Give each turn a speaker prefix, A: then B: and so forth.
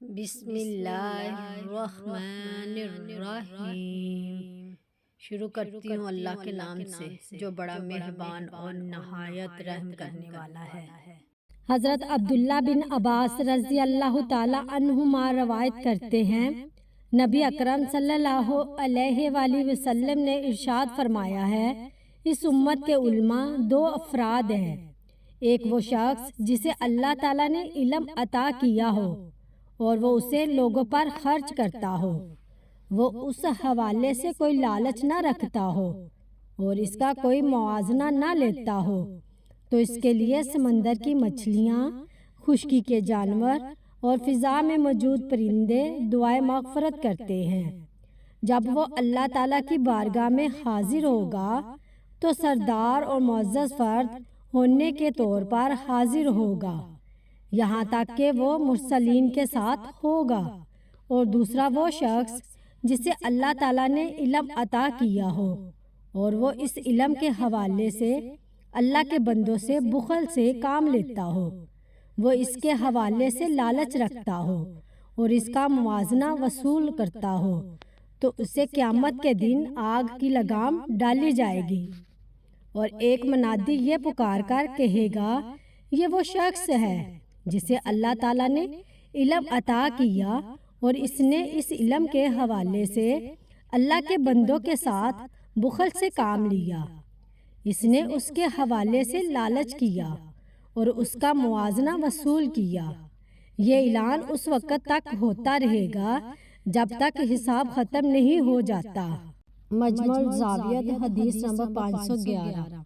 A: بسم اللہ الرحمن الرحیم۔ شروع کرتی ہوں اللہ کے نام سے جو بڑا مہربان اور نہایت رحم کرنے والا ہے۔
B: حضرت عبداللہ بن عباس رضی اللہ تعالی عنہما روایت کرتے ہیں، نبی اکرم صلی اللہ علیہ وآلہ وسلم نے ارشاد فرمایا ہے، اس امت کے علماء دو افراد ہیں، ایک وہ شخص جسے اللہ تعالیٰ نے علم عطا کیا ہو اور وہ اسے لوگوں پر خرچ کرتا ہو، وہ اس حوالے سے کوئی لالچ نہ رکھتا ہو اور اس کا کوئی موازنہ نہ لیتا ہو، تو اس کے لیے سمندر کی مچھلیاں، خشکی کے جانور اور فضا میں موجود پرندے دعائے مغفرت کرتے ہیں۔ جب وہ اللہ تعالیٰ کی بارگاہ میں حاضر ہوگا تو سردار اور معزز فرد ہونے کے طور پر حاضر ہوگا، یہاں تک کہ وہ مرسلین کے ساتھ ہوگا، اور دوسرا وہ شخص جسے اللہ تعالیٰ نے علم عطا کیا ہو اور وہ اس علم کے حوالے سے اللہ کے بندوں سے بخل سے کام لیتا ہو، وہ اس کے حوالے سے لالچ رکھتا ہو اور اس کا موازنہ وصول کرتا ہو، تو اسے قیامت کے دن آگ کی لگام ڈالی جائے گی، اور ایک منادی یہ پکار کر کہے گا، یہ وہ شخص ہے جسے اللہ تعالیٰ نے علم عطا کیا اور اس نے اس علم کے حوالے سے اللہ کے بندوں کے ساتھ بخل سے کام لیا، اس نے اس کے حوالے سے لالچ کیا اور اس کا موازنہ وصول کیا۔ یہ اعلان اس وقت تک ہوتا رہے گا جب تک حساب ختم نہیں ہو جاتا۔
A: مجمع الزاویہ حدیث نمبر 511۔